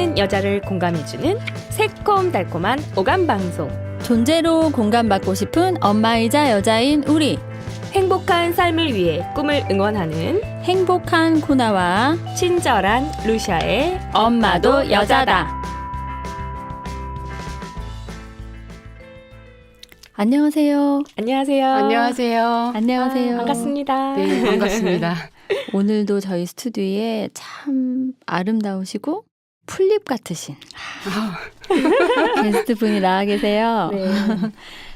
많은 여자를 공감해주는 새콤달콤한 오감방송. 존재로 공감받고 싶은 엄마이자 여자인 우리. 행복한 삶을 위해 꿈을 응원하는 행복한 코나와 친절한 루샤의 엄마도 여자다. 안녕하세요. 안녕하세요. 안녕하세요. 안녕하세요. 반갑습니다. 네, 반갑습니다. 오늘도 저희 스튜디오에 참 아름다우시고 풀잎 같으신 게스트분이 나와 계세요. 네.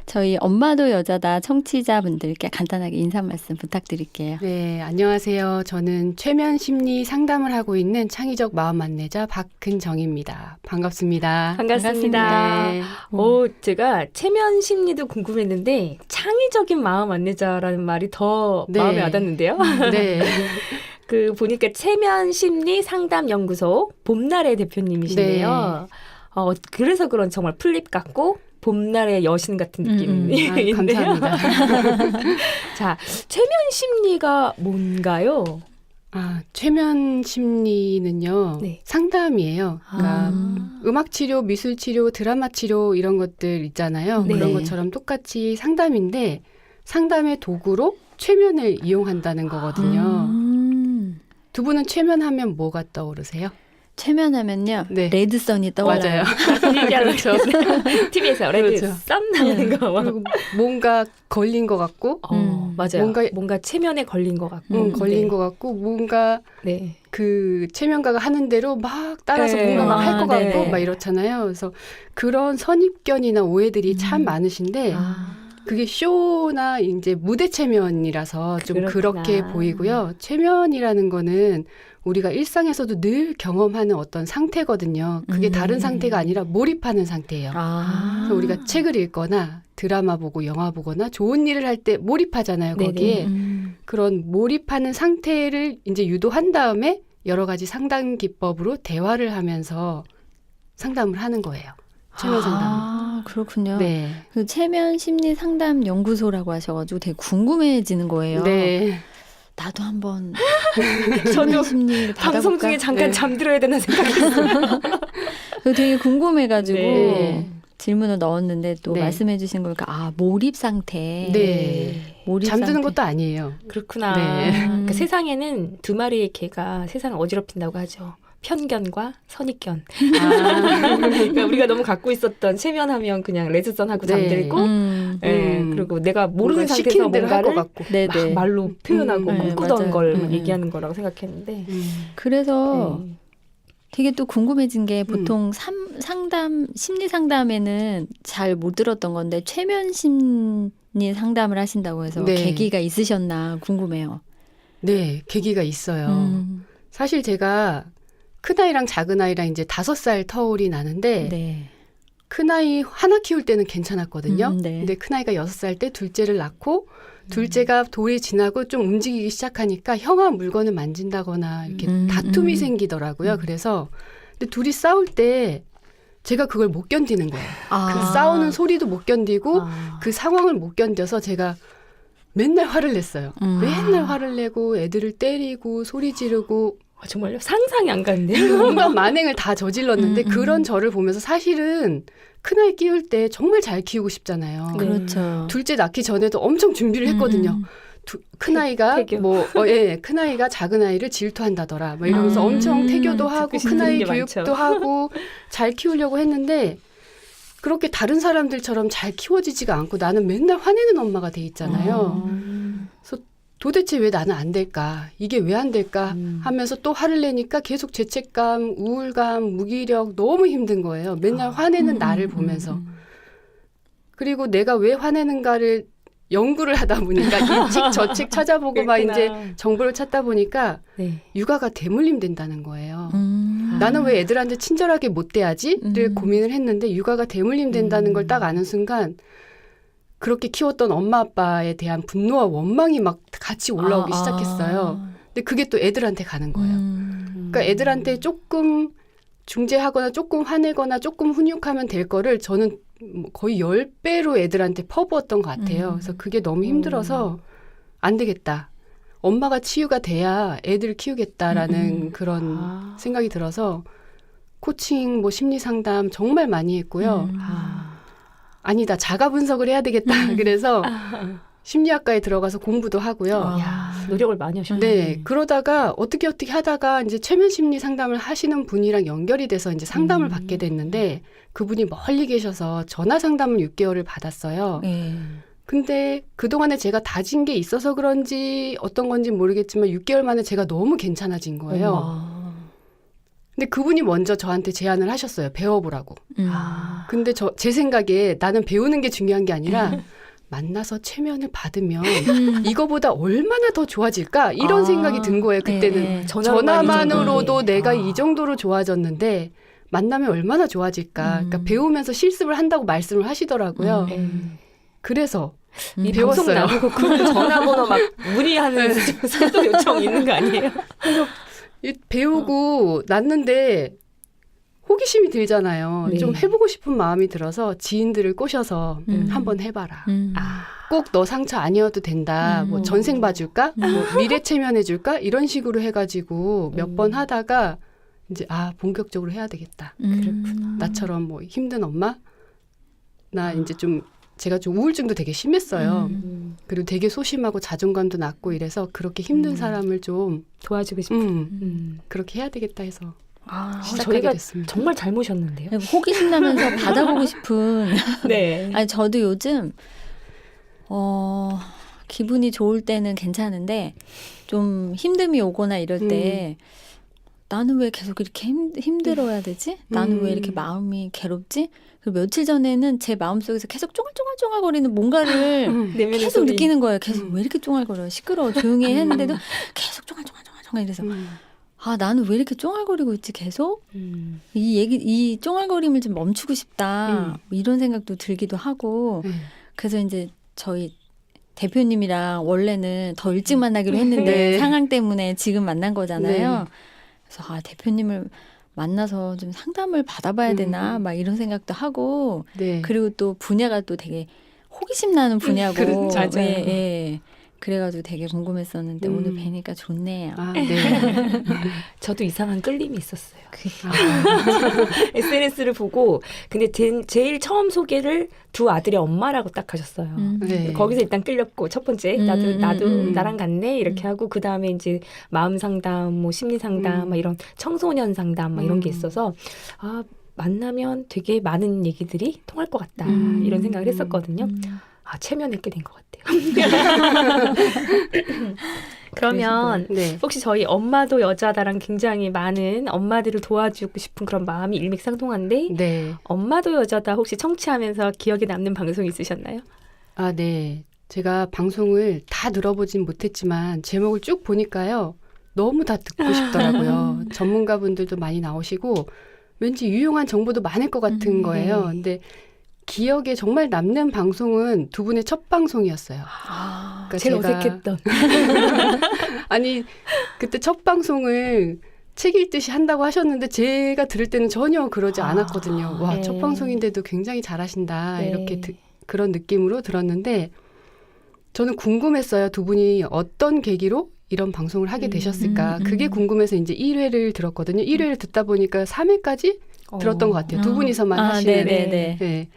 저희 엄마도 여자다 청취자분들께 간단하게 인사 말씀 부탁드릴게요. 네, 안녕하세요. 저는 최면 심리 상담을 하고 있는 창의적 마음 안내자 박근정입니다. 반갑습니다. 반갑습니다. 네. 제가 체면 심리도 궁금했는데 창의적인 마음 안내자라는 말이 더 네. 마음에 와닿는데요. 네. 보니까 체면 심리 상담 연구소 봄날의 대표님이시네요. 그래서 그런 정말 풀잎 같고 봄날의 여신 같은 느낌인데요. 감사합니다. 자, 체면 심리가 뭔가요? 최면 심리는요. 네. 상담이에요. 그러니까 음악 치료, 미술 치료, 드라마 치료 이런 것들 있잖아요. 네. 그런 것처럼 똑같이 상담인데 상담의 도구로 최면을 이용한다는 거거든요. 두 분은 최면하면 뭐가 떠오르세요? 최면하면요. 네. 레드선이 떠올라요. 맞아요. 그렇죠. TV에서 레드 그렇죠. 썬 나는 거. 그리고 뭔가 걸린 것 같고, 맞아요. 뭔가- 뭔가 체면에 걸린 것 같고. 걸린 네. 것 같고, 뭔가 네. 그 최면가가 하는 대로 막 따라서 네. 뭔가 막 할 것 네네. 같고 막 이렇잖아요. 그래서 그런 선입견이나 오해들이 참 음. 많으신데 그게 쇼나 이제 무대 체면이라서 좀 그렇구나. 그렇게 보이고요. 체면이라는 거는 우리가 일상에서도 늘 경험하는 어떤 상태거든요. 그게 다른 상태가 아니라 몰입하는 상태예요. 그래서 우리가 책을 읽거나 드라마 보고 영화 보거나 좋은 일을 할 때 몰입하잖아요. 네네. 거기에 그런 몰입하는 상태를 이제 유도한 다음에 여러 가지 상담 기법으로 대화를 하면서 상담을 하는 거예요. 체면 상담. 그렇군요. 네. 그 체면 심리 상담 연구소라고 하셔가지고 되게 궁금해지는 거예요. 네. 나도 한번 저도 심리를 방송 받아볼까? 중에 잠깐 네. 잠들어야 되나 생각했어요. 되게 궁금해가지고 네. 질문을 넣었는데 또 네. 말씀해주신 거니까 몰입 상태. 네. 몰입 잠드는 상태. 것도 아니에요. 그렇구나. 네. 그러니까 세상에는 두 마리의 개가 세상을 어지럽힌다고 하죠. 편견과 선입견. 그러니까 우리가 너무 갖고 있었던 체면하면 그냥 레드선하고 네. 잠들고, 그리고 내가 모르는 뭔가 상태에서 시키는 대로 할 것 뭔가를 같고. 네네. 막 말로 표현하고 네, 꿈꾸던 맞아요. 걸 얘기하는 거라고 생각했는데. 그래서 네. 되게 또 궁금해진 게 보통 심리 상담에는 잘 못 들었던 건데 최면 심리 상담을 하신다고 해서 네. 계기가 있으셨나 궁금해요. 네, 계기가 있어요. 사실 제가 큰아이랑 작은아이랑 이제 5살 터울이 나는데 네. 큰아이 하나 키울 때는 괜찮았거든요. 네. 근데 큰아이가 6살 때 둘째를 낳고 둘째가 돌이 지나고 좀 움직이기 시작하니까 형아 물건을 만진다거나 이렇게 다툼이 생기더라고요. 그래서 근데 둘이 싸울 때 제가 그걸 못 견디는 거예요. 그 싸우는 소리도 못 견디고 그 상황을 못 견뎌서 제가 맨날 화를 냈어요. 맨날 화를 내고 애들을 때리고 소리 지르고 정말요? 상상이 안 가는데요? 온갖 만행을 다 저질렀는데 그런 저를 보면서 사실은 큰아이 키울 때 정말 잘 키우고 싶잖아요. 그렇죠. 둘째 낳기 전에도 엄청 준비를 했거든요. 큰아이가 태교. 큰아이가 작은아이를 질투한다더라. 뭐 이러면서 엄청 태교도 하고 듣고 싶은 큰아이 게 교육도 많죠. 하고 잘 키우려고 했는데 그렇게 다른 사람들처럼 잘 키워지지가 않고 나는 맨날 화내는 엄마가 돼 있잖아요. 그래서 도대체 왜 나는 안 될까? 이게 왜 안 될까? 하면서 또 화를 내니까 계속 죄책감, 우울감, 무기력 너무 힘든 거예요. 맨날 화내는 나를 보면서. 그리고 내가 왜 화내는가를 연구를 하다 보니까 이 책 저 책 찾아보고 막 이제 정보를 찾다 보니까 네. 육아가 대물림 된다는 거예요. 나는 왜 애들한테 친절하게 못 대하지?를 고민을 했는데 육아가 대물림 된다는 걸 딱 아는 순간 그렇게 키웠던 엄마 아빠에 대한 분노와 원망이 막 같이 올라오기 시작했어요. 근데 그게 또 애들한테 가는 거예요. 그러니까 애들한테 조금 중재하거나 조금 화내거나 조금 훈육하면 될 거를 저는 거의 10배로 애들한테 퍼부었던 것 같아요. 그래서 그게 너무 힘들어서 안 되겠다. 엄마가 치유가 돼야 애들 키우겠다라는 그런 생각이 들어서 코칭, 뭐 심리 상담 정말 많이 했고요. 아니다, 자가 분석을 해야 되겠다. 그래서 심리학과에 들어가서 공부도 하고요. 야, 노력을 많이 하셨네. 네, 그러다가 어떻게 하다가 이제 최면 심리 상담을 하시는 분이랑 연결이 돼서 이제 상담을 받게 됐는데 그분이 멀리 계셔서 전화 상담을 6개월을 받았어요. 근데 그동안에 제가 다진 게 있어서 그런지 어떤 건지 모르겠지만 6개월 만에 제가 너무 괜찮아진 거예요. 근데 그분이 먼저 저한테 제안을 하셨어요. 배워보라고. 근데 제 생각에 나는 배우는 게 중요한 게 아니라 만나서 최면을 받으면 이거보다 얼마나 더 좋아질까? 이런 생각이 든 거예요. 그때는 전화만으로도 내가 이 정도로 좋아졌는데 만나면 얼마나 좋아질까? 그러니까 배우면서 실습을 한다고 말씀을 하시더라고요. 그래서 이 방송 배웠어요. 나보고 그 전화번호 막 문의하는 상담 요청 있는 거 아니에요? 배우고 났는데 호기심이 들잖아요. 네. 좀 해보고 싶은 마음이 들어서 지인들을 꼬셔서 한번 해봐라. 꼭 너 상처 아니어도 된다. 뭐 전생 봐줄까? 뭐 미래 체면해줄까? 이런 식으로 해가지고 몇 번 하다가 이제 본격적으로 해야 되겠다. 그렇구나. 나처럼 뭐 힘든 엄마? 나 이제 제가 좀 우울증도 되게 심했어요. 그리고 되게 소심하고 자존감도 낮고 이래서 그렇게 힘든 사람을 좀 도와주고 싶은. 그렇게 해야 되겠다 해서 시작하게 저희가 됐습니다. 정말 잘 모셨는데요. 호기심 나면서 받아보고 싶은. 네. 아니 저도 요즘 기분이 좋을 때는 괜찮은데 좀 힘듦이 오거나 이럴 때 나는 왜 계속 이렇게 힘들어야 되지? 나는 왜 이렇게 마음이 괴롭지? 그리고 며칠 전에는 제 마음속에서 계속 쫑알쫑알쫑알거리는 뭔가를 계속 느끼는 거예요. 계속 왜 이렇게 쫑알거려요? 시끄러워. 조용히 했는데도 계속 쫑알쫑알쫑알 이래서 나는 왜 이렇게 쫑알거리고 있지 계속? 이 쫑알거림을 좀 멈추고 싶다. 뭐 이런 생각도 들기도 하고 그래서 이제 저희 대표님이랑 원래는 더 일찍 만나기로 했는데 상황 때문에 지금 만난 거잖아요. 그래서 대표님을 만나서 좀 상담을 받아봐야 되나 막 이런 생각도 하고 그리고 또 분야가 또 되게 호기심 나는 분야고 그렇죠. 예. 그래가지고 되게 궁금했었는데 오늘 뵈니까 좋네요. 네. 저도 이상한 끌림이 있었어요. SNS를 보고 근데 제일 처음 소개를 두 아들의 엄마라고 딱 하셨어요. 네. 거기서 일단 끌렸고 첫 번째 나도 나랑 같네 이렇게 하고 그 다음에 이제 마음 상담, 뭐 심리 상담, 막 이런 청소년 상담 막 이런 게 있어서 만나면 되게 많은 얘기들이 통할 것 같다 이런 생각을 했었거든요. 체면했게 된 것 같아요. 그러면 혹시 저희 엄마도 여자다랑 굉장히 많은 엄마들을 도와주고 싶은 그런 마음이 일맥상통한데 엄마도 여자다 혹시 청취하면서 기억에 남는 방송 있으셨나요? 네. 제가 방송을 다 들어보진 못했지만 제목을 쭉 보니까요. 너무 다 듣고 싶더라고요. 전문가분들도 많이 나오시고 왠지 유용한 정보도 많을 것 같은 거예요. 근데 기억에 정말 남는 방송은 두 분의 첫 방송이었어요. 그러니까 제일 어색했던. 아니 그때 첫 방송을 책 읽듯이 한다고 하셨는데 제가 들을 때는 전혀 그러지 않았거든요. 와, 첫 방송인데도 굉장히 잘하신다. 이렇게 그런 느낌으로 들었는데 저는 궁금했어요. 두 분이 어떤 계기로 이런 방송을 하게 되셨을까. 그게 궁금해서 이제 1회를 들었거든요. 1회를 듣다 보니까 3회까지 들었던 것 같아요. 두 분이서만 하시는. 네.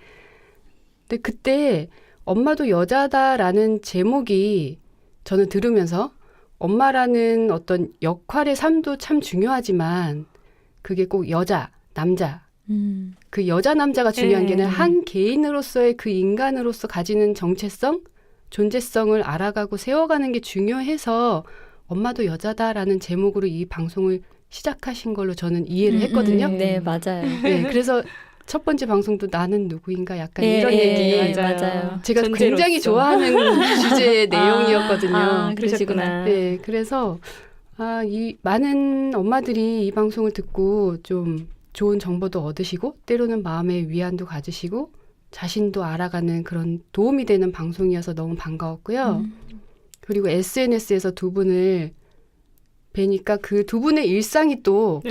근데 그때 엄마도 여자다라는 제목이 저는 들으면서 엄마라는 어떤 역할의 삶도 참 중요하지만 그게 꼭 여자, 남자. 그 여자, 남자가 중요한 게 아니라 한 개인으로서의 그 인간으로서 가지는 정체성, 존재성을 알아가고 세워가는 게 중요해서 엄마도 여자다라는 제목으로 이 방송을 시작하신 걸로 저는 이해를 했거든요. 네, 맞아요. 네, 그래서 첫 번째 방송도 나는 누구인가 약간 이런 얘기. 맞아요. 제가 존재로서. 굉장히 좋아하는 주제의 내용이었거든요. 그러시구나. 네, 그래서 이 많은 엄마들이 이 방송을 듣고 좀 좋은 정보도 얻으시고 때로는 마음의 위안도 가지시고 자신도 알아가는 그런 도움이 되는 방송이어서 너무 반가웠고요. 그리고 SNS에서 두 분을 뵈니까 그 두 분의 일상이 또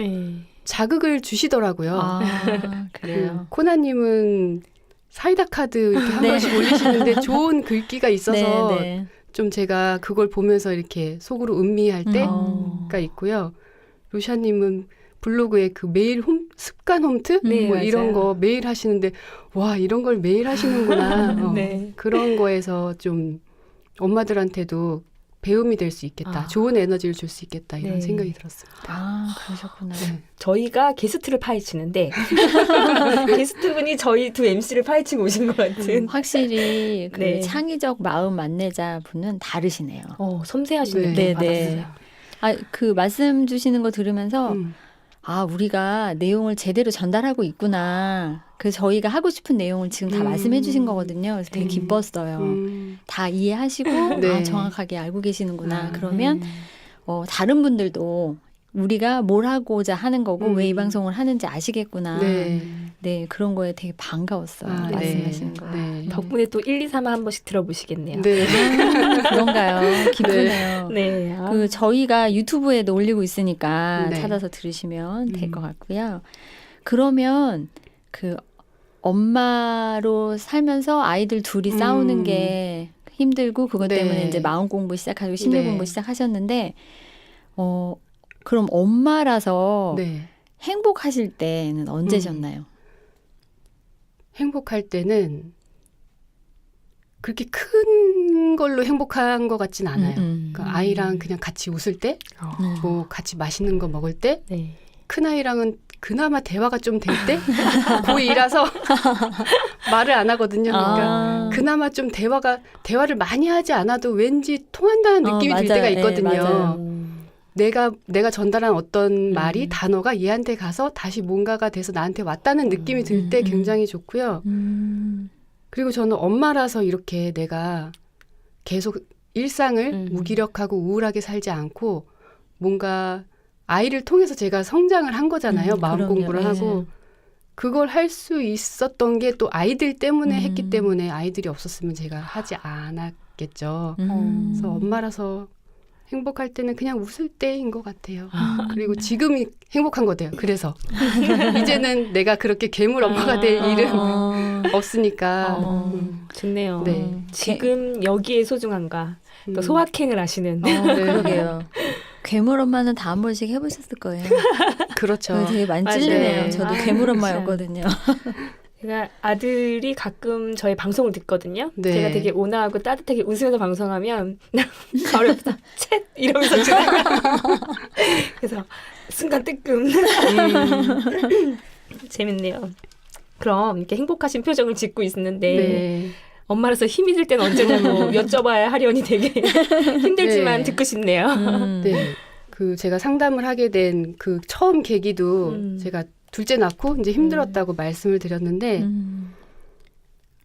자극을 주시더라고요. 그래요. 코나님은 사이다 카드 이렇게 한 번씩 올리시는데 좋은 글귀가 있어서 좀 제가 그걸 보면서 이렇게 속으로 음미할 때가 있고요. 루샤님은 블로그에 그 매일 습관 홈트 네, 뭐 이런 맞아요. 거 매일 하시는데 와 이런 걸 매일 하시는구나. 네. 그런 거에서 좀 엄마들한테도 배움이 될 수 있겠다. 아. 좋은 에너지를 줄 수 있겠다. 이런 네. 생각이 들었습니다. 아, 그러셨구나. 네. 저희가 게스트를 파헤치는데 게스트분이 저희 두 MC를 파헤치고 오신 것 같은. 확실히 그 네. 창의적 마음 만내자 분은 다르시네요. 섬세하신 네. 느낌 네, 받았어요. 아, 그 말씀 주시는 거 들으면서 음. 아, 우리가 내용을 제대로 전달하고 있구나. 그 저희가 하고 싶은 내용을 지금 다 말씀해 주신 거거든요. 그래서 되게 기뻤어요. 다 이해하시고 네. 아, 정확하게 알고 계시는구나. 아, 그러면 다른 분들도 우리가 뭘 하고자 하는 거고 왜 이 방송을 하는지 아시겠구나. 네. 네, 그런 거에 되게 반가웠어요. 아, 말씀하시는 네. 거. 네. 덕분에 또 1, 2, 3 한 번씩 들어보시겠네요. 네. 그런가요? 기쁘네요. 네. 아. 그 저희가 유튜브에도 올리고 있으니까 네. 찾아서 들으시면 될 것 같고요. 그러면 그 엄마로 살면서 아이들 둘이 싸우는 게 힘들고 그것 네. 때문에 이제 마음 공부 시작하고 심리 네. 공부 시작하셨는데 그럼 엄마라서 네. 행복하실 때는 언제셨나요? 행복할 때는 그렇게 큰 걸로 행복한 것 같진 않아요. 그러니까 아이랑 그냥 같이 웃을 때, 뭐 같이 맛있는 거 먹을 때, 네. 큰 아이랑은 그나마 대화가 좀 될 때, 고2라서 말을 안 하거든요. 그러니까 그나마 좀 대화를 많이 하지 않아도 왠지 통한다는 느낌이 들 맞아요. 때가 예, 있거든요. 맞아요. 내가 전달한 어떤 말이 단어가 얘한테 가서 다시 뭔가가 돼서 나한테 왔다는 느낌이 들 때 굉장히 좋고요. 그리고 저는 엄마라서 이렇게 내가 계속 일상을 무기력하고 우울하게 살지 않고 뭔가 아이를 통해서 제가 성장을 한 거잖아요. 마음 그럼요. 공부를 하고. 그걸 할 수 있었던 게 또 아이들 때문에 했기 때문에 아이들이 없었으면 제가 하지 않았겠죠. 그래서 엄마라서 행복할 때는 그냥 웃을 때인 것 같아요. 그리고 지금이 행복한 거대요. 그래서 이제는 내가 그렇게 괴물 엄마가 될 일은 없으니까. 좋네요. 네. 지금 여기에 소중함과 또 소확행을 하시는. 그러게요. 괴물 엄마는 다 한 번씩 해보셨을 거예요. 그렇죠. 그거 되게 많이 맞아요. 찔리네요. 저도 아, 괴물 그렇죠. 엄마였거든요. 제가 아들이 가끔 저희 방송을 듣거든요. 네. 제가 되게 온화하고 따뜻하게 웃으면서 방송하면 바로 옆에서 챗 이러면서 지나가. 그래서 순간 뜨끔. 재밌네요. 그럼 이렇게 행복하신 표정을 짓고 있는데 네. 엄마라서 힘이 들 때는 언제냐고 여쭤봐야 하려니 되게 힘들지만 네. 듣고 싶네요. 네. 그 제가 상담을 하게 된 그 처음 계기도 제가 둘째 낳고 이제 힘들었다고 말씀을 드렸는데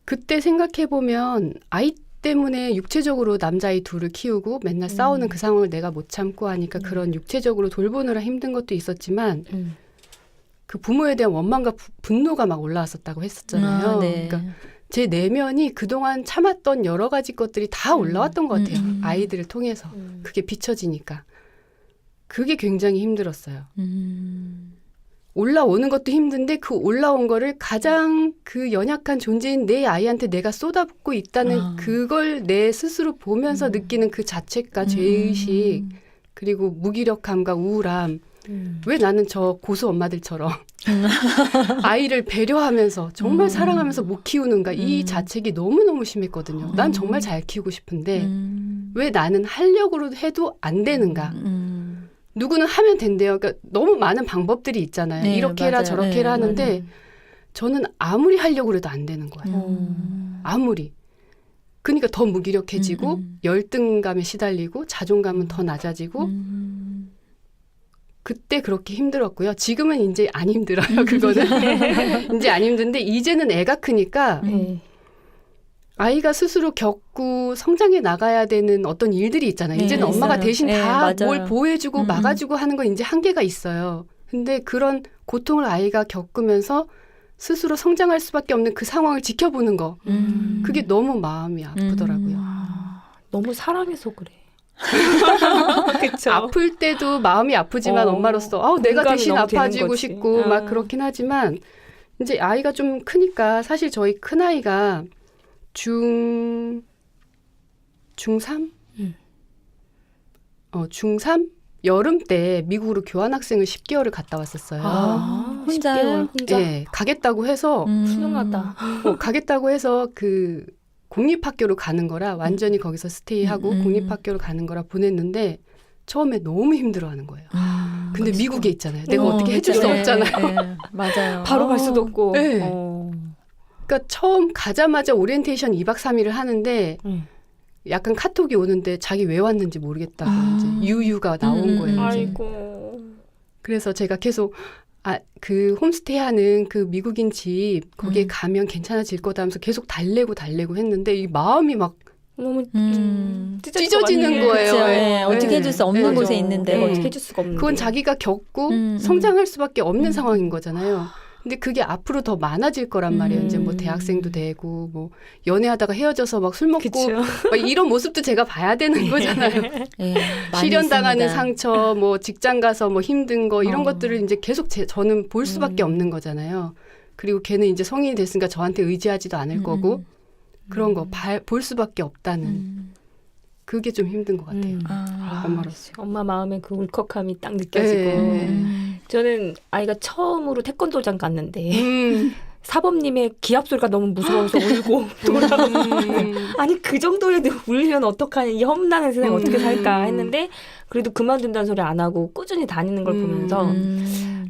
그때 생각해 보면 아이 때문에 육체적으로 남자아이 둘을 키우고 맨날 싸우는 그 상황을 내가 못 참고 하니까 그런 육체적으로 돌보느라 힘든 것도 있었지만 그 부모에 대한 원망과 분노가 막 올라왔었다고 했었잖아요. 네. 그러니까 제 내면이 그동안 참았던 여러 가지 것들이 다 올라왔던 것 같아요. 아이들을 통해서. 그게 비춰지니까. 그게 굉장히 힘들었어요. 올라오는 것도 힘든데 그 올라온 거를 가장 그 연약한 존재인 내 아이한테 내가 쏟아붓고 있다는 그걸 내 스스로 보면서 느끼는 그 자책과 죄의식 그리고 무기력함과 우울함. 왜 나는 저 고수 엄마들처럼 아이를 배려하면서 정말 사랑하면서 못 키우는가 이 자책이 너무너무 심했거든요. 난 정말 잘 키우고 싶은데 왜 나는 하려고 해도 안 되는가. 누구는 하면 된대요. 그러니까 너무 많은 방법들이 있잖아요. 네, 이렇게 해라 맞아요. 저렇게 네, 해라 하는데 저는 아무리 하려고 해도 안 되는 거예요. 아무리. 그러니까 더 무기력해지고 열등감에 시달리고 자존감은 더 낮아지고 그때 그렇게 힘들었고요. 지금은 이제 안 힘들어요. 그거는. 이제 안 힘든데 이제는 애가 크니까 아이가 스스로 겪고 성장해 나가야 되는 어떤 일들이 있잖아요. 네, 이제는 엄마가 있어요. 대신 네, 다 맞아요. 뭘 보호해주고 막아주고 하는 건 이제 한계가 있어요. 근데 그런 고통을 아이가 겪으면서 스스로 성장할 수밖에 없는 그 상황을 지켜보는 거. 그게 너무 마음이 아프더라고요. 너무 사랑해서 그래. 그쵸? 아플 때도 마음이 아프지만 엄마로서 내가 공감이 대신 너무 되는 아파주고 거지. 싶고 막 그렇긴 하지만 이제 아이가 좀 크니까 사실 저희 큰아이가 중3? 중3 여름 때 미국으로 교환학생을 10개월을 갔다 왔었어요. 혼자요? 10개월 혼자? 예, 가겠다고 해서 훌륭하다. 가겠다고 해서 그 공립학교로 가는 거라 완전히 거기서 스테이하고 공립학교로 가는 거라 보냈는데 처음에 너무 힘들어하는 거예요. 근데 그치. 미국에 있잖아요. 내가 어떻게 해줄 수 네, 없잖아요. 네, 맞아요. 바로 갈 수도 없고. 네. 어. 그러니까 처음 가자마자 오리엔테이션 2박 3일을 하는데 약간 카톡이 오는데 자기 왜 왔는지 모르겠다고 이제 유유가 나온 거예요. 이제. 아이고. 그래서 제가 계속 그 홈스테이 하는 그 미국인 집 거기에 가면 괜찮아질 거다 하면서 계속 달래고 했는데 이 마음이 막 너무 찢어지는 거예요. 그쵸. 네. 네, 어떻게 해줄 수 없는 네. 곳에 있는데. 내가 어떻게 해줄 수가 없는데. 그건 자기가 겪고 성장할 수밖에 없는 상황인 거잖아요. 근데 그게 앞으로 더 많아질 거란 말이에요. 이제 뭐 대학생도 되고 뭐 연애하다가 헤어져서 막 술 먹고 그쵸. 막 이런 모습도 제가 봐야 되는 거잖아요. 네, 많이 실현당하는 있습니다. 상처, 뭐 직장 가서 뭐 힘든 거 이런 것들을 이제 계속 저는 볼 수밖에 없는 거잖아요. 그리고 걔는 이제 성인이 됐으니까 저한테 의지하지도 않을 거고 그런 거 볼 수밖에 없다는 그게 좀 힘든 것 같아요. 엄마로서. 엄마 마음에 그 울컥함이 딱 느껴지고. 네. 저는 아이가 처음으로 태권도장 갔는데 사범님의 기합 소리가 너무 무서워서 울고 돌아오고 아니 그 정도에도 울면 어떡하냐 이 험난한 세상에 어떻게 살까 했는데 그래도 그만둔다는 소리 안 하고 꾸준히 다니는 걸 보면서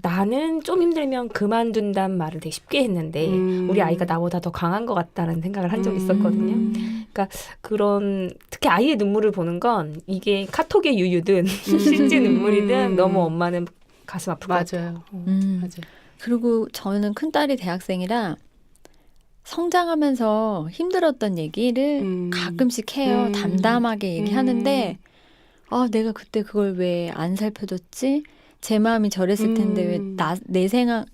나는 좀 힘들면 그만둔다는 말을 되게 쉽게 했는데 우리 아이가 나보다 더 강한 것 같다는 생각을 한 적이 있었거든요. 그러니까 그런 특히 아이의 눈물을 보는 건 이게 카톡의 유유든 실제 눈물이든 너무 엄마는 가슴 아플 것 같아요. 맞아요. 그리고 저는 큰딸이 대학생이라 성장하면서 힘들었던 얘기를 가끔씩 해요. 담담하게 얘기하는데 내가 그때 그걸 왜 안 살펴줬지? 제 마음이 저랬을 텐데 왜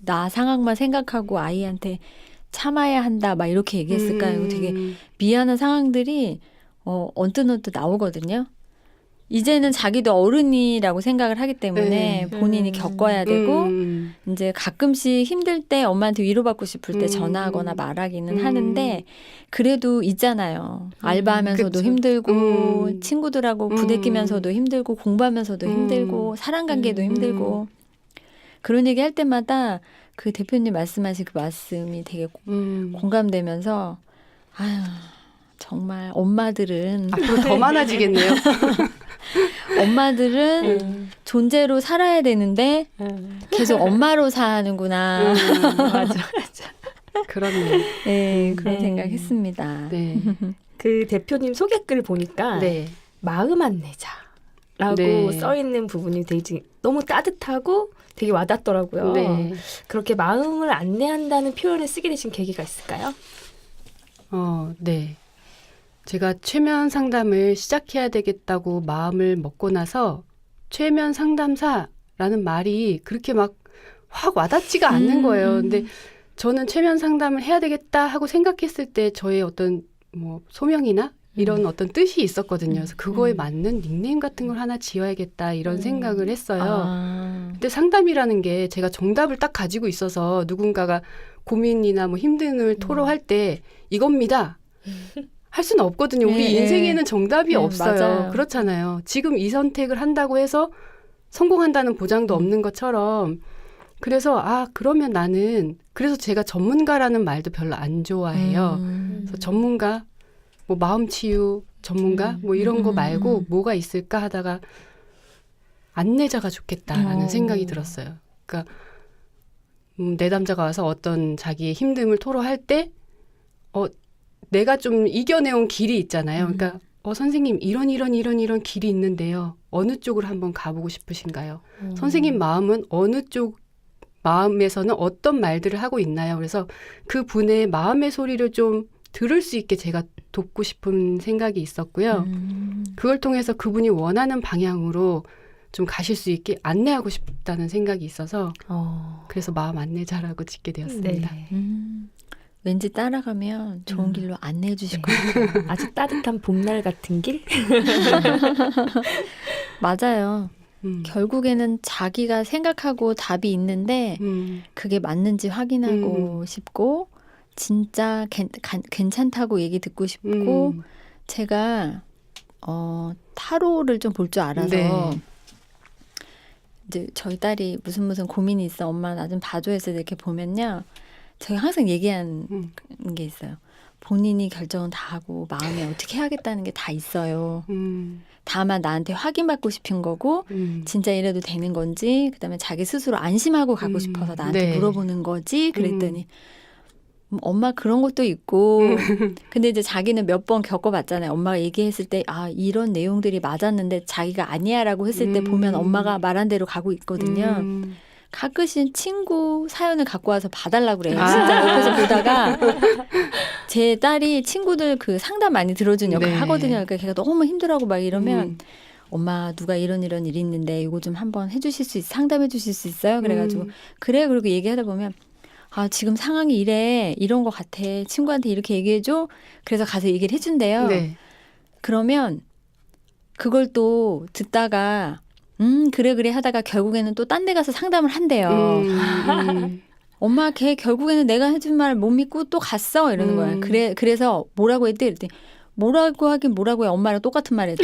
나 상황만 생각하고 아이한테 참아야 한다 막 이렇게 얘기했을까요? 되게 미안한 상황들이 언뜻 나오거든요. 이제는 자기도 어른이라고 생각을 하기 때문에 본인이 겪어야 되고 이제 가끔씩 힘들 때 엄마한테 위로받고 싶을 때 전화하거나 말하기는 하는데 그래도 있잖아요. 알바하면서도 그쵸. 힘들고 친구들하고 부대끼면서도 힘들고 공부하면서도 힘들고 사람관계도 힘들고 그런 얘기 할 때마다 그 대표님 말씀하신 그 말씀이 되게 공감되면서 아유 정말 엄마들은 앞으로 더 많아지겠네요. 엄마들은 존재로 살아야 되는데 계속 엄마로 사는구나. 맞아. 그렇네요. 네, 그런 생각했습니다. 네. 그 대표님 소개글 보니까 네. 마음 안내자라고 네. 써 있는 부분이 되게 너무 따뜻하고 되게 와닿더라고요. 네. 그렇게 마음을 안내한다는 표현을 쓰게 되신 계기가 있을까요? 네. 제가 최면 상담을 시작해야 되겠다고 마음을 먹고 나서 최면 상담사라는 말이 그렇게 막 확 와닿지가 않는 거예요. 근데 저는 최면 상담을 해야 되겠다 하고 생각했을 때 저의 어떤 뭐 소명이나 이런 어떤 뜻이 있었거든요. 그래서 그거에 맞는 닉네임 같은 걸 하나 지어야겠다 이런 생각을 했어요. 근데 상담이라는 게 제가 정답을 딱 가지고 있어서 누군가가 고민이나 뭐 힘듦을 토로할 때 이겁니다. 할 수는 없거든요. 우리 네, 인생에는 정답이 네, 없어요. 맞아요. 그렇잖아요. 지금 이 선택을 한다고 해서 성공한다는 보장도 없는 것처럼 그래서 그러면 나는 그래서 제가 전문가라는 말도 별로 안 좋아해요. 그래서 전문가 뭐 마음치유 전문가 뭐 이런 거 말고 뭐가 있을까 하다가 안내자가 좋겠다라는 생각이 들었어요. 그러니까 내담자가 와서 어떤 자기의 힘듦을 토로할 때 내가 좀 이겨내온 길이 있잖아요. 그러니까 선생님 이런 길이 있는데요. 어느 쪽으로 한번 가보고 싶으신가요? 선생님 마음은 어느 쪽 마음에서는 어떤 말들을 하고 있나요? 그래서 그 분의 마음의 소리를 좀 들을 수 있게 제가 돕고 싶은 생각이 있었고요. 그걸 통해서 그분이 원하는 방향으로 좀 가실 수 있게 안내하고 싶다는 생각이 있어서 그래서 마음 안내자라고 짓게 되었습니다. 네. 왠지 따라가면 좋은 길로 안내해 주실 것 같아요. 아주 따뜻한 봄날 같은 길? 맞아요. 결국에는 자기가 생각하고 답이 있는데 그게 맞는지 확인하고 싶고 진짜 괜찮다고 얘기 듣고 싶고 제가 타로를 좀 볼 줄 알아서 네. 이제 저희 딸이 무슨 고민이 있어. 엄마 나 좀 봐줘 해서 이렇게 보면요. 제가 항상 얘기하는 게 있어요. 본인이 결정은 다 하고 마음에 어떻게 해야겠다는 게 다 있어요. 다만 나한테 확인받고 싶은 거고 진짜 이래도 되는 건지 그다음에 자기 스스로 안심하고 가고 싶어서 나한테 네. 물어보는 거지 그랬더니 엄마 그런 것도 있고 근데 이제 자기는 몇 번 겪어봤잖아요. 엄마가 얘기했을 때 아 이런 내용들이 맞았는데 자기가 아니야라고 했을 때 보면 엄마가 말한 대로 가고 있거든요. 가끔씩 친구 사연을 갖고 와서 봐달라고 그래요. 진짜 옆에서 보다가 제 딸이 친구들 그 상담 많이 들어준 역할 네. 하거든요. 그러니까 걔가 너무 힘들어하고 막 이러면 엄마 누가 이런 일이 있는데 이거 좀 한번 해주실 수 상담해 주실 수 있어요? 그래가지고 그래 그리고 얘기하다 보면 아 지금 상황이 이래 이런 것 같아 친구한테 이렇게 얘기해줘 그래서 가서 얘기를 해준대요. 네. 그러면 그걸 또 듣다가 그래 하다가 결국에는 또 딴 데 가서 상담을 한대요. 엄마 걔 결국에는 내가 해준 말 못 믿고 또 갔어 이러는 거야. 그래서 뭐라고 했대? 이랬더니 뭐라고 하긴 뭐라고 해. 엄마랑 똑같은 말 했지.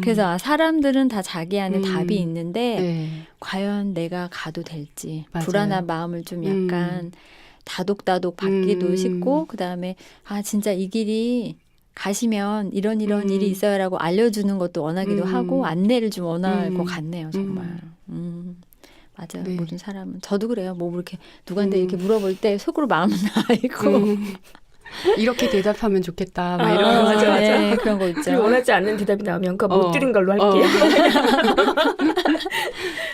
그래서 아, 사람들은 다 자기 안에 답이 있는데 네. 과연 내가 가도 될지 맞아요. 불안한 마음을 좀 약간 다독다독 받기도 싶고 그다음에 아 진짜 이 길이 가시면 이런 일이 있어요라고 알려주는 것도 원하기도 하고 안내를 좀 원할 것 같네요 정말. 맞아요. 네. 모든 사람은 저도 그래요. 뭐 이렇게 누구한테 이렇게 물어볼 때 속으로 마음은 아이고 이렇게 대답하면 좋겠다. 막 이런 거. 맞아. 네, 그런 거 있죠. 그리고 원하지 않는 대답이 나오면 그거 못 들은 걸로 할게요.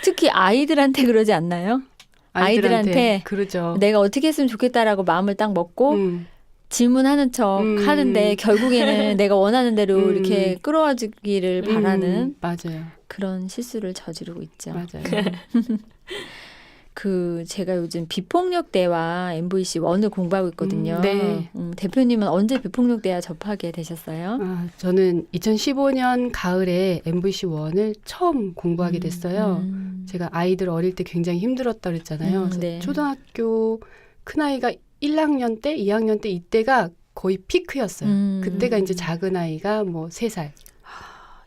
특히 아이들한테 그러지 않나요? 아이들한테 그러죠. 내가 어떻게 했으면 좋겠다라고 마음을 딱 먹고 질문하는 척 하는데 결국에는 내가 원하는 대로 이렇게 끌어와 주기를 바라는 맞아요. 그런 실수를 저지르고 있죠. 맞아요. 그 제가 요즘 비폭력 대화 MVC 1을 공부하고 있거든요. 네. 대표님은 언제 비폭력 대화 접하게 되셨어요? 아, 저는 2015년 가을에 MVC 1을 처음 공부하게 됐어요. 제가 아이들 어릴 때 굉장히 힘들었다 그랬잖아요. 그래서 네. 초등학교 큰아이가 1학년 때, 2학년 때 이때가 거의 피크였어요. 그때가 이제 작은 아이가 뭐 3살,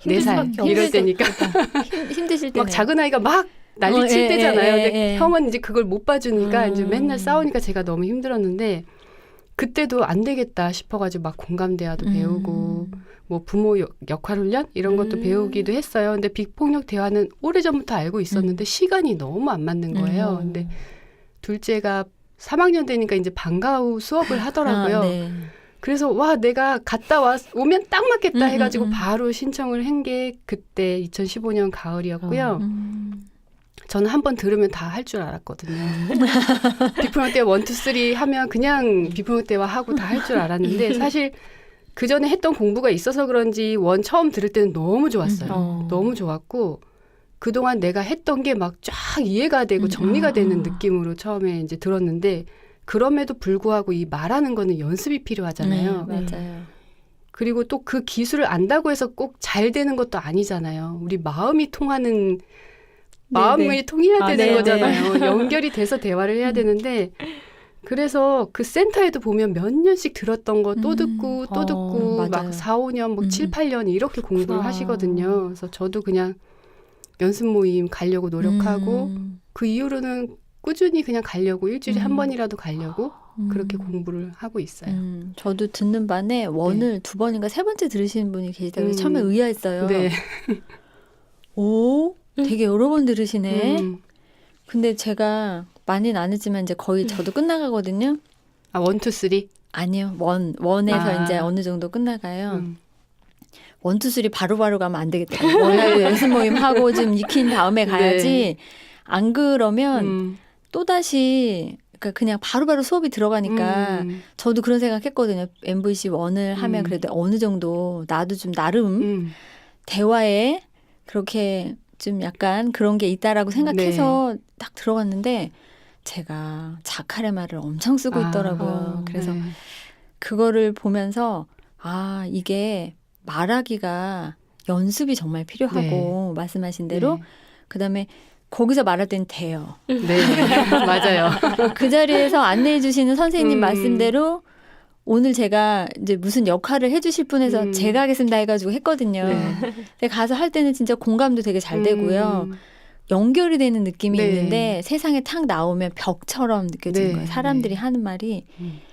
4살 이럴 때니까 힘드실 때는 막 작은 아이가 막 난리 칠 때잖아요. 근데 예. 형은 이제 그걸 못 봐주니까 이제 맨날 싸우니까 제가 너무 힘들었는데 그때도 안 되겠다 싶어가지고 막 공감대화도 배우고 뭐 부모 역할 훈련 이런 것도 배우기도 했어요. 근데 비폭력 대화는 오래전부터 알고 있었는데 시간이 너무 안 맞는 거예요. 근데 둘째가 3학년 되니까 이제 방과 후 수업을 하더라고요. 네. 그래서 와 내가 갔다 오면 딱 맞겠다 해가지고 바로 신청을 한 게 그때 2015년 가을이었고요. 저는 한 번 들으면 다 할 줄 알았거든요. 비폭력 대화 1, 2, 3 하면 그냥 비폭력 대화 하고 다 할 줄 알았는데 사실 그 전에 했던 공부가 있어서 그런지 처음 들을 때는 너무 좋았어요. 너무 좋았고 그동안 내가 했던 게 막 쫙 이해가 되고 정리가 되는 느낌으로 처음에 이제 들었는데 그럼에도 불구하고 이 말하는 거는 연습이 필요하잖아요. 네, 맞아요. 그리고 또 그 기술을 안다고 해서 꼭 잘 되는 것도 아니잖아요. 우리 마음이 통하는 마음이 통해야 되는 거잖아요. 연결이 돼서 대화를 해야 되는데 그래서 그 센터에도 보면 몇 년씩 들었던 거 또 듣고 또 듣고 맞아요. 막 4, 5년, 막 7, 8년 이렇게 공부를 하시거든요. 그래서 저도 그냥 연습 모임 가려고 노력하고 그 이후로는 꾸준히 그냥 가려고 일주일에 한 번이라도 가려고 그렇게 공부를 하고 있어요. 저도 듣는 반에 원을 2번인가 3번째 들으시는 분이 계시다고 처음에 의아했어요. 네. 오, 되게 여러 번 들으시네. 근데 제가 많이는 안 했지만 이제 거의 저도 끝나가거든요. 아, 1, 2, 3? 아니요. 원에서 이제 어느 정도 끝나가요. 1, 2, 3 바로바로 가면 안 되겠다. 원하고 연습 모임 하고 좀 익힌 다음에 가야지. 네. 안 그러면 또다시 그냥 바로바로 수업이 들어가니까 저도 그런 생각했거든요. MVC 1을 하면 그래도 어느 정도 나도 좀 나름 대화에 그렇게 좀 약간 그런 게 있다라고 생각해서 딱 들어갔는데 제가 자카레 말을 엄청 쓰고 있더라고요. 그래서 그거를 보면서 아 이게 말하기가 연습이 정말 필요하고 말씀하신 대로 그다음에 거기서 말할 땐 돼요. 네, 맞아요. 그 자리에서 안내해 주시는 선생님 말씀대로 오늘 제가 이제 무슨 역할을 해주실 분에서 제가 하겠습니다 해가지고 했거든요. 네. 근데 가서 할 때는 진짜 공감도 되게 잘 되고요. 연결이 되는 느낌이 네. 있는데 세상에 탁 나오면 벽처럼 느껴지는 네. 거예요. 사람들이 네. 하는 말이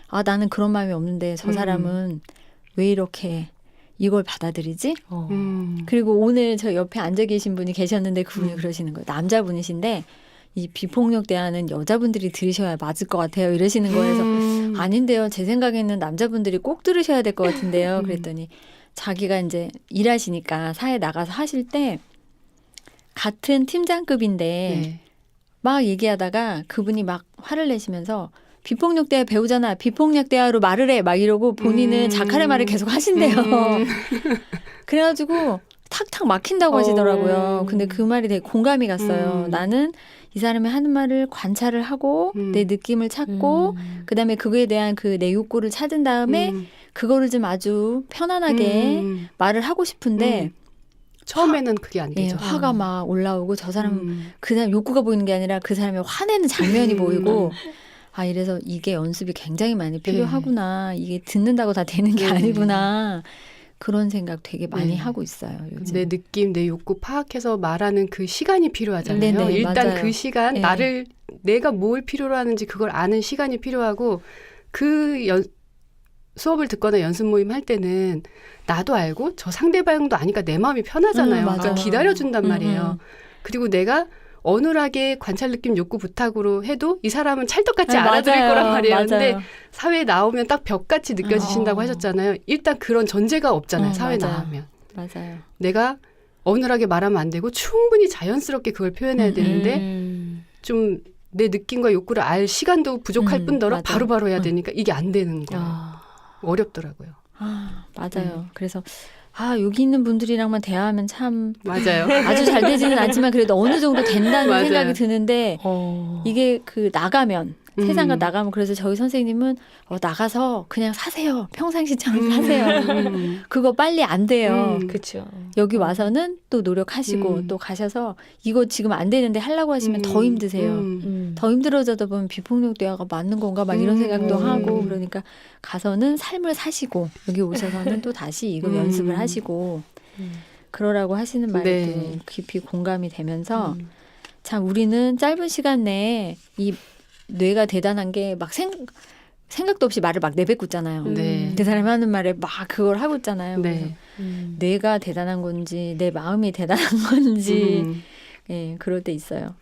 아 나는 그런 마음이 없는데 저 사람은 왜 이렇게 이걸 받아들이지? 그리고 오늘 저 옆에 앉아 계신 분이 계셨는데 그분이 그러시는 거예요. 남자분이신데 이 비폭력 대화는 여자분들이 들으셔야 맞을 것 같아요. 이러시는 거에서 아닌데요. 제 생각에는 남자분들이 꼭 들으셔야 될 것 같은데요. 그랬더니 자기가 이제 일하시니까 사회 나가서 하실 때 같은 팀장급인데 네. 막 얘기하다가 그분이 막 화를 내시면서 비폭력 대화 배우잖아. 비폭력 대화로 말을 해. 막 이러고 본인은 자칼의 말을 계속 하신대요. 그래가지고 탁탁 막힌다고 하시더라고요. 근데 그 말이 되게 공감이 갔어요. 나는 이 사람이 하는 말을 관찰을 하고 내 느낌을 찾고 그다음에 그거에 대한 그 내 욕구를 찾은 다음에 그거를 좀 아주 편안하게 말을 하고 싶은데 처음에는 그게 안 예, 되죠. 화가 막 올라오고 저 사람 그 사람 욕구가 보이는 게 아니라 그 사람이 화내는 장면이 보이고 아 이래서 이게 연습이 굉장히 많이 필요하구나. 이게 듣는다고 다 되는 게 아니구나. 그런 생각 되게 많이 하고 있어요. 요즘. 내 느낌, 내 욕구 파악해서 말하는 그 시간이 필요하잖아요. 네네, 일단 맞아요. 그 시간, 네. 나를 내가 뭘 필요로 하는지 그걸 아는 시간이 필요하고 그 수업을 듣거나 연습 모임 할 때는 나도 알고 저 상대방도 아니까 내 마음이 편하잖아요. 맞아요. 그러니까 기다려준단 말이에요. 그리고 내가 어눌하게 관찰 느낌 욕구 부탁으로 해도 이 사람은 찰떡같이 알아들을 맞아요. 거란 말이에요. 맞아요. 근데 사회에 나오면 딱 벽같이 느껴지신다고 하셨잖아요. 일단 그런 전제가 없잖아요. 사회에 맞아요. 나오면. 맞아요. 내가 어눌하게 말하면 안 되고 충분히 자연스럽게 그걸 표현해야 되는데 좀 내 느낌과 욕구를 알 시간도 부족할 뿐더러 맞아요. 바로바로 해야 되니까 이게 안 되는 거예요. 어렵더라고요. 아, 맞아요. 그래서 아 여기 있는 분들이랑만 대화하면 참 맞아요. 아주 잘 되지는 않지만 그래도 어느 정도 된다는 맞아요. 생각이 드는데 이게 그 나가면 세상과 나가면 그래서 저희 선생님은 나가서 그냥 사세요. 평상시처럼 사세요. 그거 빨리 안 돼요. 그렇죠. 여기 와서는 또 노력하시고 또 가셔서 이거 지금 안 되는데 하려고 하시면 더 힘드세요. 더 힘들어져다 보면 비폭력 대화가 맞는 건가 막 이런 생각도 하고 그러니까 가서는 삶을 사시고 여기 오셔서는 또 다시 이거 연습을 하시고 그러라고 하시는 말도 네. 깊이 공감이 되면서 참 우리는 짧은 시간 내에 이 뇌가 대단한 게 막 생각도 없이 말을 막 내뱉고있잖아요. 네. 그 사람이 하는 말에 막 그걸 하고 있잖아요. 네. 그래서 뇌가 대단한 건지 내 마음이 대단한 건지 예, 그럴 때 있어요.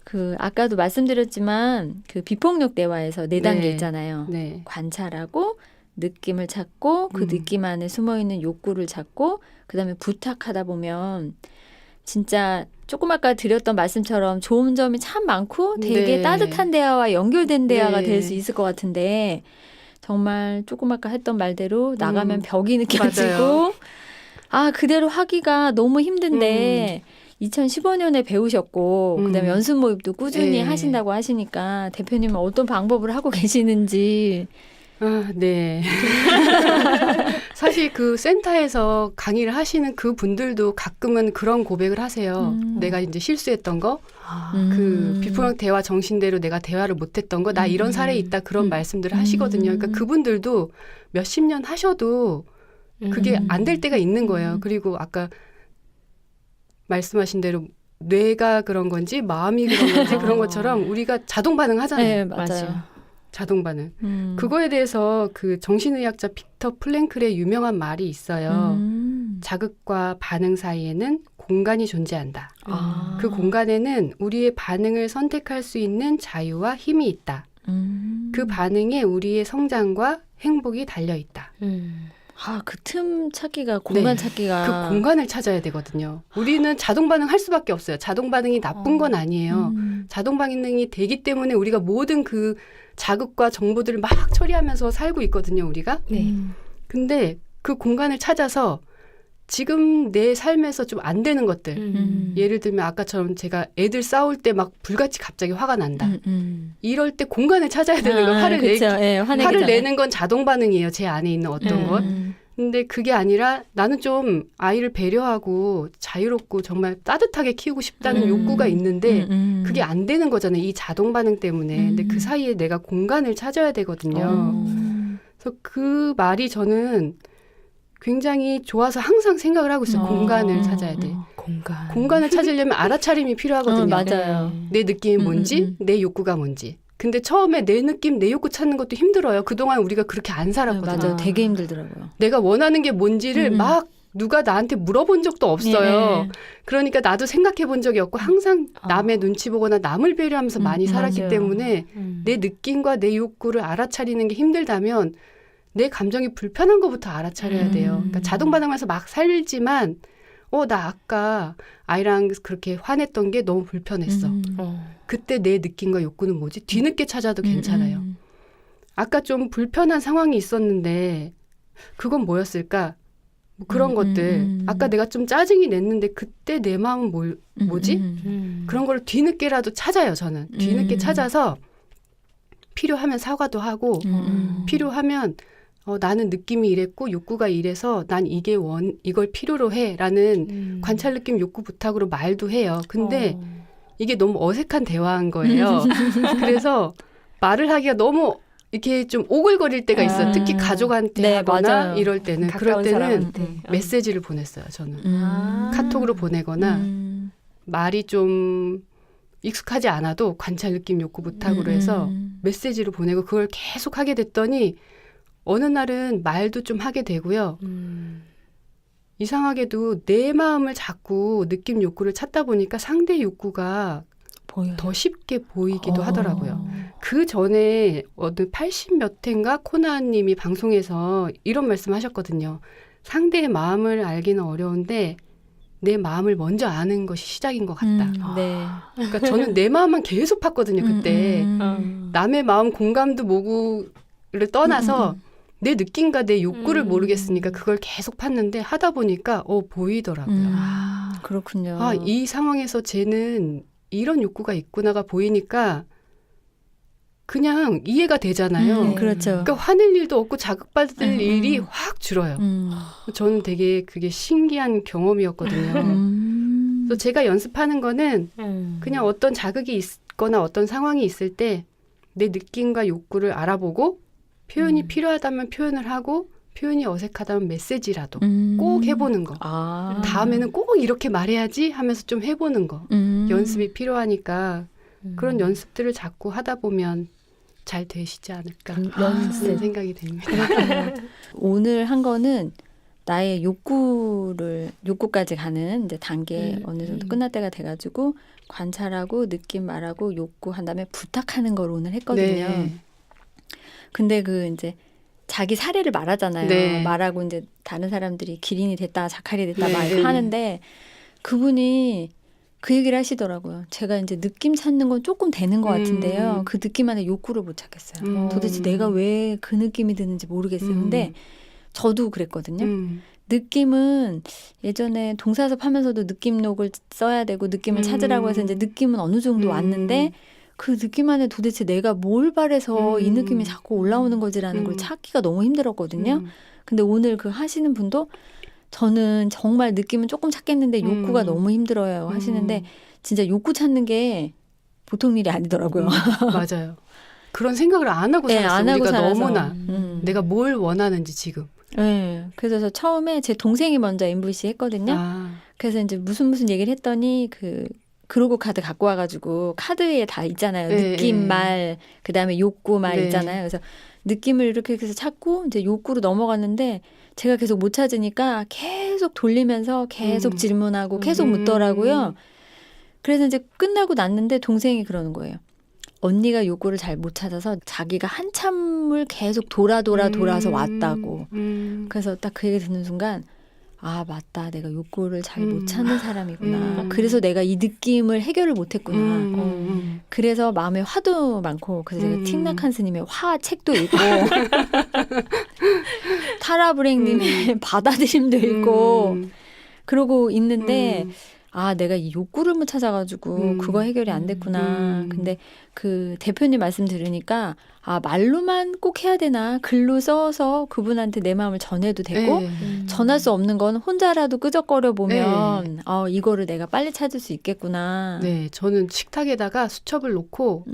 그 아까도 말씀드렸지만 그 비폭력 대화에서 4단계 네. 있잖아요. 네. 관찰하고 느낌을 찾고 그 느낌 안에 숨어 있는 욕구를 찾고 그다음에 부탁하다 보면 진짜 조금 아까 드렸던 말씀처럼 좋은 점이 참 많고 되게 네. 따뜻한 대화와 연결된 대화가 네. 될 수 있을 것 같은데 정말 조금 아까 했던 말대로 나가면 벽이 느껴지고 맞아요. 아 그대로 하기가 너무 힘든데 2015년에 배우셨고 그다음에 연습 모임도 꾸준히 네. 하신다고 하시니까 대표님은 어떤 방법을 하고 계시는지 아, 네. 사실 그 센터에서 강의를 하시는 그 분들도 가끔은 그런 고백을 하세요. 내가 이제 실수했던 거, 그 비폭력 대화 정신대로 내가 대화를 못했던 거, 나 이런 사례 있다 그런 말씀들을 하시거든요. 그러니까 그분들도 몇십 년 하셔도 그게 안 될 때가 있는 거예요. 그리고 아까 말씀하신 대로 뇌가 그런 건지 마음이 그런 건지 그런 것처럼 우리가 자동 반응하잖아요. 네, 맞아요. 자동 반응. 그거에 대해서 그 정신의학자 빅터 플랭클의 유명한 말이 있어요. 자극과 반응 사이에는 공간이 존재한다. 그 공간에는 우리의 반응을 선택할 수 있는 자유와 힘이 있다. 그 반응에 우리의 성장과 행복이 달려 있다. 아, 그 틈 찾기가 공간 네. 찾기가 그 공간을 찾아야 되거든요. 우리는 자동 반응할 수밖에 없어요. 자동 반응이 나쁜 건 아니에요. 자동 반응이 되기 때문에 우리가 모든 그 자극과 정보들을 막 처리하면서 살고 있거든요, 우리가. 네. 근데 그 공간을 찾아서 지금 내 삶에서 좀 안 되는 것들. 예를 들면 아까처럼 제가 애들 싸울 때 막 불같이 갑자기 화가 난다. 이럴 때 공간을 찾아야 되는 거예요. 화를, 화를 내는 건 자동 반응이에요. 제 안에 있는 어떤 것. 근데 그게 아니라 나는 좀 아이를 배려하고 자유롭고 정말 따뜻하게 키우고 싶다는 욕구가 있는데 그게 안 되는 거잖아요. 이 자동 반응 때문에. 근데 그 사이에 내가 공간을 찾아야 되거든요. 그래서 그 말이 저는 굉장히 좋아서 항상 생각을 하고 있어요. 공간을 찾아야 돼. 공간을 찾으려면 알아차림이 필요하거든요. 맞아요. 내 느낌이 뭔지, 내 욕구가 뭔지. 근데 처음에 내 느낌, 내 욕구 찾는 것도 힘들어요. 그동안 우리가 그렇게 안 살았거든요. 맞아요. 되게 힘들더라고요. 내가 원하는 게 뭔지를 막 누가 나한테 물어본 적도 없어요. 예. 그러니까 나도 생각해 본 적이 없고 항상 남의 눈치 보거나 남을 배려하면서 많이 살았기 맞아요. 때문에 내 느낌과 내 욕구를 알아차리는 게 힘들다면 내 감정이 불편한 것부터 알아차려야 돼요. 그러니까 자동반응하면서 막 살지만 나 아까 아이랑 그렇게 화냈던 게 너무 불편했어. 그때 내 느낌과 욕구는 뭐지? 뒤늦게 찾아도 괜찮아요. 아까 좀 불편한 상황이 있었는데 그건 뭐였을까? 뭐 그런 것들. 아까 내가 좀 짜증이 냈는데 그때 내 마음은 뭐지? 그런 걸 뒤늦게라도 찾아요. 저는. 뒤늦게 찾아서 필요하면 사과도 하고 필요하면 나는 느낌이 이랬고 욕구가 이래서 난 이걸 필요로 해라는 관찰 느낌 욕구 부탁으로 말도 해요. 근데 이게 너무 어색한 대화인 거예요. 그래서 말을 하기가 너무 이렇게 좀 오글거릴 때가 있어요. 특히 가족한테 네, 하거나 맞아요. 이럴 때는. 그럴 때는 메시지를 보냈어요. 저는. 카톡으로 보내거나 말이 좀 익숙하지 않아도 관찰 느낌 욕구 부탁으로 해서 메시지로 보내고 그걸 계속 하게 됐더니 어느 날은 말도 좀 하게 되고요. 이상하게도 내 마음을 자꾸 느낌 욕구를 찾다 보니까 상대 욕구가 보여요. 더 쉽게 보이기도 하더라고요. 그 전에 어느 80몇 회인가 코나님이 방송에서 이런 말씀하셨거든요. 상대의 마음을 알기는 어려운데 내 마음을 먼저 아는 것이 시작인 것 같다. 네. 그러니까 저는 내 마음만 계속 팠거든요. 그때 남의 마음 공감도 모구를 떠나서 내 느낌과 내 욕구를 모르겠으니까 그걸 계속 팠는데 하다 보니까 보이더라고요. 그렇군요. 이 상황에서 쟤는 이런 욕구가 있구나가 보이니까 그냥 이해가 되잖아요. 그렇죠. 그러니까 화낼 일도 없고 자극받을 일이 확 줄어요. 저는 되게 그게 신기한 경험이었거든요. 그래서 제가 연습하는 거는 그냥 어떤 자극이 있거나 어떤 상황이 있을 때 내 느낌과 욕구를 알아보고 표현이 필요하다면 표현을 하고 표현이 어색하다면 메시지라도 꼭 해보는 거. 다음에는 꼭 이렇게 말해야지 하면서 좀 해보는 거. 연습이 필요하니까 그런 연습들을 자꾸 하다 보면 잘 되시지 않을까 하는 생각이 됩니다. 오늘 한 거는 나의 욕구까지 가는 이제 단계 어느 정도 끝날 때가 돼가지고 관찰하고 느낌 말하고 욕구한 다음에 부탁하는 걸 오늘 했거든요. 네. 근데 그 이제 자기 사례를 말하잖아요. 네. 말하고 이제 다른 사람들이 기린이 됐다, 자칼이 됐다 네. 막 하는데 그분이 그 얘기를 하시더라고요. 제가 이제 느낌 찾는 건 조금 되는 것 같은데요. 그 느낌 안에 욕구를 못 찾겠어요. 도대체 내가 왜 그 느낌이 드는지 모르겠어요. 근데 저도 그랬거든요. 느낌은 예전에 동사섭 하면서도 느낌록을 써야 되고 느낌을 찾으라고 해서 이제 느낌은 어느 정도 왔는데 그 느낌 안에 도대체 내가 뭘 바래서 이 느낌이 자꾸 올라오는 거지라는 걸 찾기가 너무 힘들었거든요. 근데 오늘 그 하시는 분도 저는 정말 느낌은 조금 찾겠는데 욕구가 너무 힘들어요 하시는데 진짜 욕구 찾는 게 보통 일이 아니더라고요. 맞아요. 그런 생각을 안 하고 네, 살았어요. 안 하고 우리가 살아서. 너무나 내가 뭘 원하는지 지금. 네, 그래서 저 처음에 제 동생이 먼저 MVC 했거든요. 그래서 이제 무슨 얘기를 했더니 그러고 카드 갖고 와가지고 카드에 다 있잖아요. 네, 느낌 네. 말, 그 다음에 욕구 말 네. 있잖아요. 그래서 느낌을 이렇게 해서 찾고 이제 욕구로 넘어갔는데 제가 계속 못 찾으니까 계속 돌리면서 계속 질문하고 계속 묻더라고요. 그래서 이제 끝나고 났는데 동생이 그러는 거예요. 언니가 욕구를 잘 못 찾아서 자기가 한참을 계속 돌아서 왔다고. 그래서 딱 그 얘기 듣는 순간 아 맞다 내가 욕구를 잘 못 찾는 사람이구나. 그래서 내가 이 느낌을 해결을 못했구나. 그래서 마음에 화도 많고 그래서 제가 틱낙한 스님의 화 책도 읽고 타라브랭님의 받아들임도 읽고 그러고 있는데 아 내가 이 욕구를 못 찾아가지고 그거 해결이 안 됐구나. 근데 그 대표님 말씀 들으니까 아 말로만 꼭 해야 되나 글로 써서 그분한테 내 마음을 전해도 되고 전할 수 없는 건 혼자라도 끄적거려 보면 이거를 내가 빨리 찾을 수 있겠구나. 네, 저는 식탁에다가 수첩을 놓고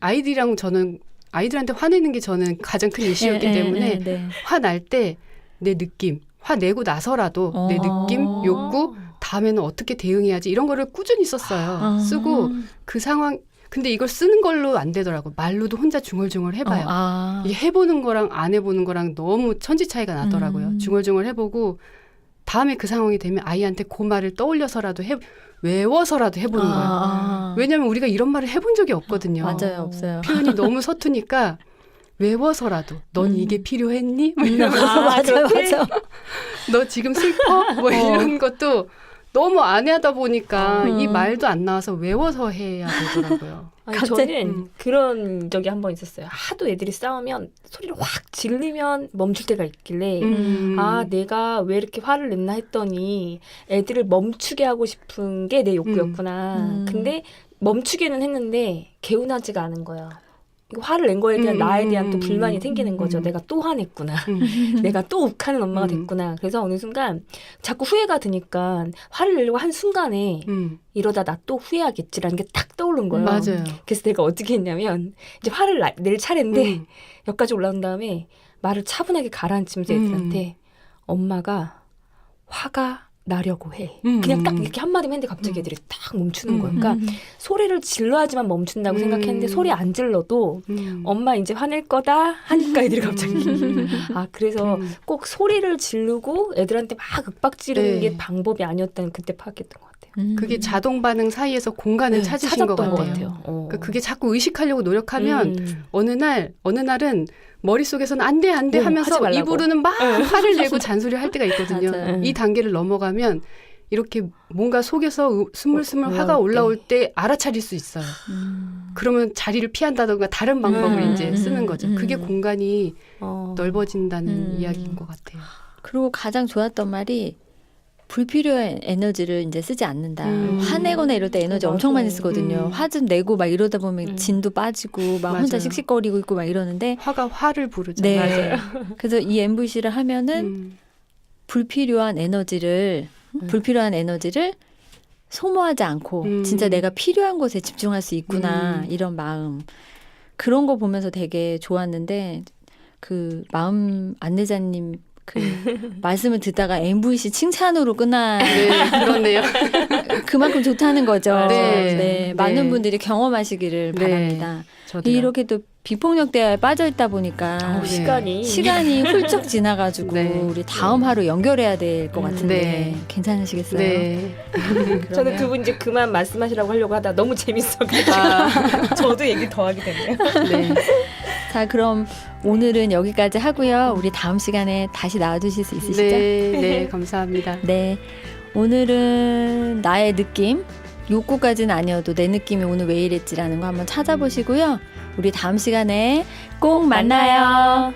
아이들이랑 저는 아이들한테 화내는 게 저는 가장 큰 이슈였기 때문에 네. 화날 때 내 느낌, 화내고 나서라도 내 느낌, 욕구, 다음에는 어떻게 대응해야지 이런 거를 꾸준히 썼어요. 쓰고 그 상황 근데 이걸 쓰는 걸로 안 되더라고. 말로도 혼자 중얼중얼 해봐요. 이게 해보는 거랑 안 해보는 거랑 너무 천지 차이가 나더라고요. 중얼중얼 해보고 다음에 그 상황이 되면 아이한테 그 말을 떠올려서라도 외워서라도 해보는 거예요. 왜냐하면 우리가 이런 말을 해본 적이 없거든요. 맞아요, 없어요. 표현이 너무 서투니까 외워서라도 넌 이게 필요했니? 뭐 이러면서 맞아요. 너 지금 슬퍼? 뭐 이런 것도 너무 안 하다 보니까 이 말도 안 나와서 외워서 해야 되더라고요. 아니, 갑자기- 저는 그런 적이 한 번 있었어요. 하도 애들이 싸우면 소리를 확 지르면 멈출 때가 있길래 아 내가 왜 이렇게 화를 냈나 했더니 애들을 멈추게 하고 싶은 게 내 욕구였구나. 근데 멈추게는 했는데 개운하지가 않은 거예요. 화를 낸 거에 대한 나에 대한 또 불만이 생기는 거죠. 내가 또 화냈구나. 내가 또 욱하는 엄마가 됐구나. 그래서 어느 순간 자꾸 후회가 드니까 화를 내려고 한 순간에 이러다 나 또 후회하겠지라는 게 딱 떠오른 거예요. 맞아요. 그래서 내가 어떻게 했냐면 이제 화를 낼 차례인데 여기까지 올라온 다음에 말을 차분하게 가라앉히면서 애들한테 엄마가 화가 나려고 해. 그냥 딱 이렇게 한마디만 했는데 갑자기 애들이 딱 멈추는 거예요. 그러니까 소리를 질러야지만 멈춘다고 생각했는데 소리 안 질러도 엄마 이제 화낼 거다 하니까 애들이 갑자기 아 그래서 꼭 소리를 지르고 애들한테 막 윽박 지르는 네. 게 방법이 아니었다는 그때 파악했던 것 같아요. 그게 자동 반응 사이에서 공간을 찾으신 것 찾았던 같아요. 그러니까 어. 그게 자꾸 의식하려고 노력하면 어느 날은 머릿속에서는 안 돼 하지 하면서 말라고. 입으로는 막 화를 내고 잔소리를 할 때가 있거든요. 맞아요. 이 단계를 넘어가면 이렇게 뭔가 속에서 스물스물 화가 올라올 때 알아차릴 수 있어요. 그러면 자리를 피한다던가 다른 방법을 이제 쓰는 거죠. 그게 공간이 넓어진다는 이야기인 것 같아요. 그리고 가장 좋았던 말이 불필요한 에너지를 이제 쓰지 않는다. 화내거나 이럴 때 에너지 엄청 많이 쓰거든요. 화 좀 내고 막 이러다 보면 진도 빠지고 막 혼자 맞아요. 씩씩거리고 있고 막 이러는데 화가 화를 부르잖아요. 네. 그래서 이 MVC를 하면은 불필요한 에너지를 소모하지 않고 진짜 내가 필요한 곳에 집중할 수 있구나 이런 마음 그런 거 보면서 되게 좋았는데 그 마음 안내자님 그 말씀을 듣다가 MVC 칭찬으로 네, 그렇네요. 그만큼 좋다는 거죠. 네. 네, 많은 분들이 경험하시기를 네. 바랍니다. 저도요. 이렇게 또 비폭력 대화에 빠져 있다 보니까 시간이 훌쩍 지나가지고 네. 우리 다음 하루 연결해야 될 것 같은데 네. 괜찮으시겠어요? 네. 저는 그분 이제 그만 말씀하시라고 하려고 하다 너무 재밌어가지고 저도 얘기 더 하게 됐네요. 네. 자, 그럼 오늘은 여기까지 하고요. 우리 다음 시간에 다시 나와주실 수 있으시죠? 네, 감사합니다. 네. 오늘은 나의 느낌, 욕구까지는 아니어도 내 느낌이 오늘 왜 이랬지라는 거 한번 찾아보시고요. 우리 다음 시간에 꼭 만나요.